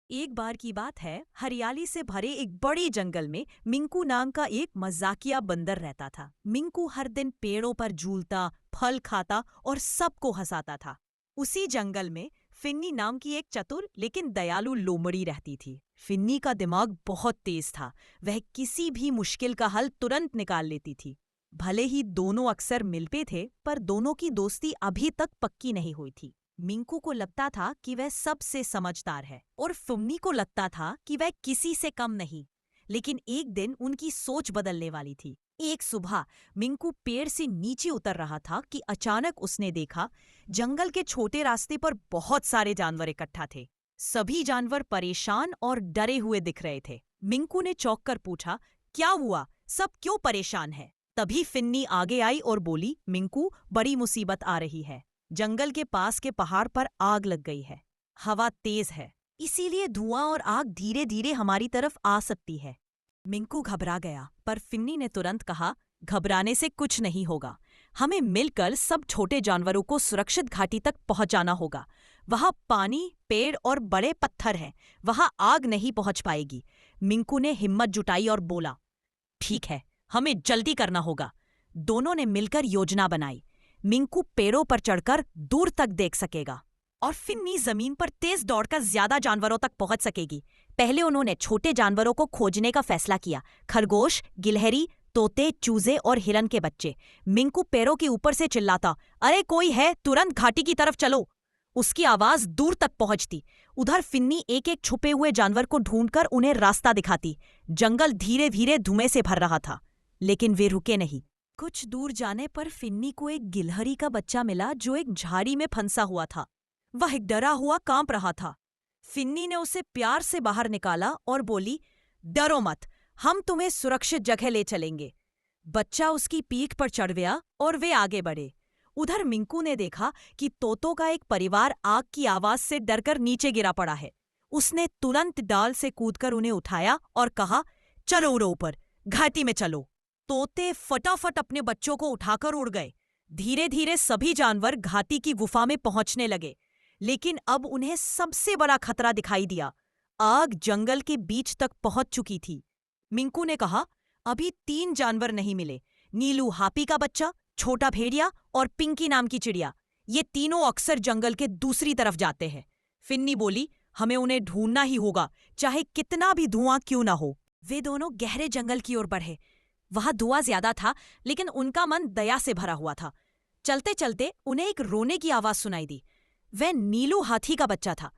एक बार की बात है, हरियाली से भरे एक बड़े जंगल में मिंकू नाम का एक मजाकिया बंदर रहता था। मिंकू हर दिन पेड़ों पर झूलता, फल खाता और सबको हंसाता था। उसी जंगल में फिन्नी नाम की एक चतुर लेकिन दयालु लोमड़ी रहती थी। फिन्नी का दिमाग बहुत तेज था। वह किसी भी मुश्किल का हल तुरंत निकाल लेती थी। भले ही दोनों अक्सर मिलते थे, पर दोनों की दोस्ती अभी तक पक्की नहीं हुई थी। मिंकू को लगता था कि वह सबसे समझदार है और फिन्नी को लगता था कि वह किसी से कम नहीं। लेकिन एक दिन उनकी सोच बदलने वाली थी। एक सुबह मिंकू पेड़ से नीचे उतर रहा था कि अचानक उसने देखा जंगल के छोटे रास्ते पर बहुत सारे जानवर इकट्ठा थे। सभी जानवर परेशान और डरे हुए दिख रहे थे। मिंकू ने चौंक कर पूछा, क्या हुआ? सब क्यों परेशान है? तभी फिन्नी आगे आई और बोली, मिंकू, बड़ी मुसीबत आ रही है। जंगल के पास के पहाड़ पर आग लग गई है। हवा तेज है, इसीलिए धुआं और आग धीरे धीरे हमारी तरफ आ सकती है। मिंकू घबरा गया, पर फिन्नी ने तुरंत कहा, घबराने से कुछ नहीं होगा। हमें मिलकर सब छोटे जानवरों को सुरक्षित घाटी तक पहुंचाना होगा। वहां पानी, पेड़ और बड़े पत्थर हैं, वहां आग नहीं पहुंच पाएगी। मिंकू ने हिम्मत जुटाई और बोला, ठीक है, हमें जल्दी करना होगा। दोनों ने मिलकर योजना बनाई। मिंकू पेड़ों पर चढ़कर दूर तक देख सकेगा और फिन्नी जमीन पर तेज दौड़कर ज्यादा जानवरों तक पहुंच सकेगी। पहले उन्होंने छोटे जानवरों को खोजने का फैसला किया। खरगोश, गिलहरी, तोते, चूजे और हिरन के बच्चे। मिंकू पेड़ों के ऊपर से चिल्लाता, अरे कोई है, तुरंत घाटी की तरफ चलो। उसकी आवाज दूर तक पहुंचती। उधर फिन्नी एक एक छुपे हुए जानवर को ढूंढकर उन्हें रास्ता दिखाती। जंगल धीरे धीरे धुएं से भर रहा था, लेकिन वे रुके नहीं। कुछ दूर जाने पर फिन्नी को एक गिलहरी का बच्चा मिला जो एक झाड़ी में फंसा हुआ था। वह डरा हुआ कांप रहा था। फिन्नी ने उसे प्यार से बाहर निकाला और बोली, डरो मत, हम तुम्हें सुरक्षित जगह ले चलेंगे। बच्चा उसकी पीठ पर चढ़ गया और वे आगे बढ़े। उधर मिंकू ने देखा कि तोतों का एक परिवार आग की आवाज से डरकर नीचे गिरा पड़ा है। उसने तुरंत डाल से कूदकर उन्हें उठाया और कहा, चलो उड़ो ऊपर, घाटी में चलो। तोते फटाफट अपने बच्चों को उठाकर उड़ गए। धीरे धीरे सभी जानवर घाटी की गुफा में पहुंचने लगे, लेकिन अब उन्हें सबसे बड़ा खतरा दिखाई दिया। आग जंगल के बीच तक पहुंच चुकी थी। मिंकू ने कहा, अभी 3 जानवर नहीं मिले, नीलू हापी का बच्चा, छोटा भेड़िया और पिंकी नाम की चिड़िया। ये तीनों अक्सर जंगल के दूसरी तरफ जाते हैं। फिन्नी बोली, हमें उन्हें ढूंढना ही होगा, चाहे कितना भी धुआं क्यों ना हो। वे दोनों गहरे जंगल की ओर बढ़े। वहां धुआं ज्यादा था, लेकिन उनका मन दया से भरा हुआ था। चलते चलते उन्हें एक रोने की आवाज सुनाई दी। वह नीलू हाथी का बच्चा था।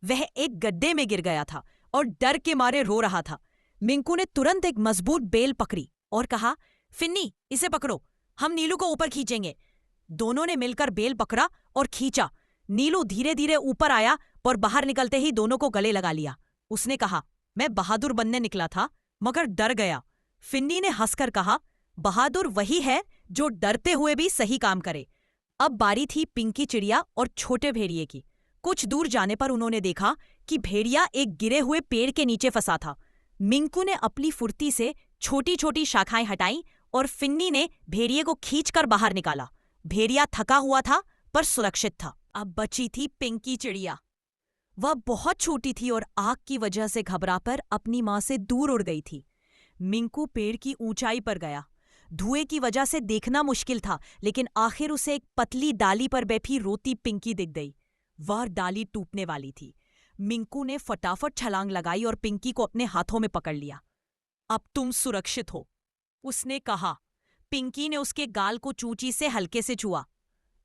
वह एक गड्ढे में गिर गया था और डर के मारे रो रहा था। मिंकू ने तुरंत एक मजबूत बेल पकड़ी और कहा, फिन्नी, इसे पकड़ो, हम नीलू को ऊपर खींचेंगे। दोनों ने मिलकर बेल पकड़ा और खींचा। नीलू धीरे धीरे ऊपर आया और बाहर निकलते ही दोनों को गले लगा लिया। उसने कहा, मैं बहादुर बनने निकला था, मगर डर गया। फिन्नी ने हंसकर कहा, बहादुर वही है जो डरते हुए भी सही काम करे। अब बारी थी पिंकी चिड़िया और छोटे भेड़िए की। कुछ दूर जाने पर उन्होंने देखा कि भेड़िया एक गिरे हुए पेड़ के नीचे फंसा था। मिंकू ने अपनी फुर्ती से छोटी छोटी शाखाएं हटाईं और फिन्नी ने भेड़िए को खींचकर बाहर निकाला। भेड़िया थका हुआ था, पर सुरक्षित था। अब बची थी पिंकी चिड़िया। वह बहुत छोटी थी और आग की वजह से घबराकर अपनी मां से दूर उड़ गई थी। मिंकू पेड़ की ऊंचाई पर गया। धुएं की वजह से देखना मुश्किल था, लेकिन आखिर उसे एक पतली डाली पर बैठी रोती पिंकी दिख गई। वह डाली टूटने वाली थी। मिंकू ने फटाफट छलांग लगाई और पिंकी को अपने हाथों में पकड़ लिया। अब तुम सुरक्षित हो, उसने कहा। पिंकी ने उसके गाल को चूंची से हल्के से छुआ।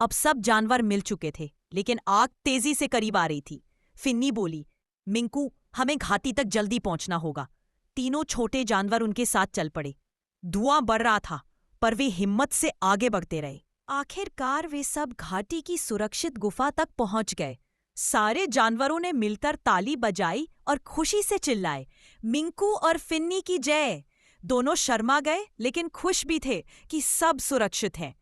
अब सब जानवर मिल चुके थे, लेकिन आग तेजी से करीब आ रही थी। फिन्नी बोली, मिंकू, हमें घाटी तक जल्दी पहुंचना होगा। तीनों छोटे जानवर उनके साथ चल पड़े। धुआं बढ़ रहा था, पर वे हिम्मत से आगे बढ़ते रहे। आखिरकार वे सब घाटी की सुरक्षित गुफा तक पहुंच गए। सारे जानवरों ने मिलकर ताली बजाई और खुशी से चिल्लाए, मिंकू और फिन्नी की जय। दोनों शर्मा गए, लेकिन खुश भी थे कि सब सुरक्षित हैं।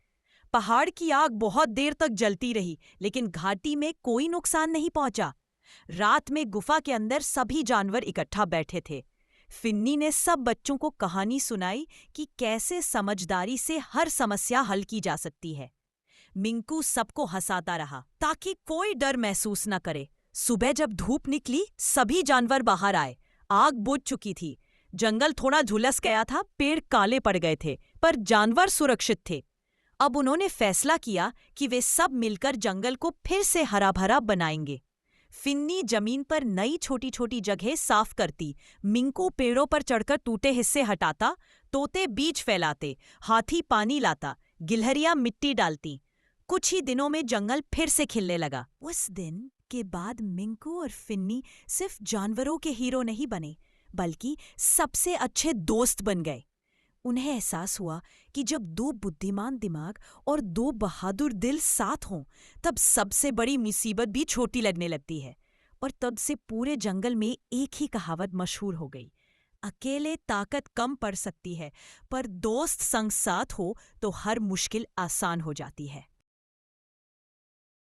पहाड़ की आग बहुत देर तक जलती रही, लेकिन घाटी में कोई नुकसान नहीं पहुंचा। रात में गुफा के अंदर सभी जानवर इकट्ठा बैठे थे। फिन्नी ने सब बच्चों को कहानी सुनाई कि कैसे समझदारी से हर समस्या हल की जा सकती है। मिंकू सबको हंसाता रहा ताकि कोई डर महसूस न करे। सुबह जब धूप निकली, सभी जानवर बाहर आए। आग बुझ चुकी थी। जंगल थोड़ा झुलस गया था, पेड़ काले पड़ गए थे, पर जानवर सुरक्षित थे। अब उन्होंने फैसला किया कि वे सब मिलकर जंगल को फिर से हरा भरा बनाएंगे। फिन्नी जमीन पर नई छोटी छोटी जगह साफ करती, मिंकू पेड़ों पर चढ़कर टूटे हिस्से हटाता, तोते बीज फैलाते, हाथी पानी लाता, गिलहरियां मिट्टी डालती। कुछ ही दिनों में जंगल फिर से खिलने लगा। उस दिन के बाद मिंकू और फिन्नी सिर्फ जानवरों के हीरो नहीं बने, बल्कि सबसे अच्छे दोस्त बन गए। उन्हें एहसास हुआ कि जब दो बुद्धिमान दिमाग और दो बहादुर दिल साथ हों, तब सबसे बड़ी मुसीबत भी छोटी लगने लगती है। और तब से पूरे जंगल में एक ही कहावत मशहूर हो गई, अकेले ताकत कम पड़ सकती है, पर दोस्त संग साथ हो तो हर मुश्किल आसान हो जाती है।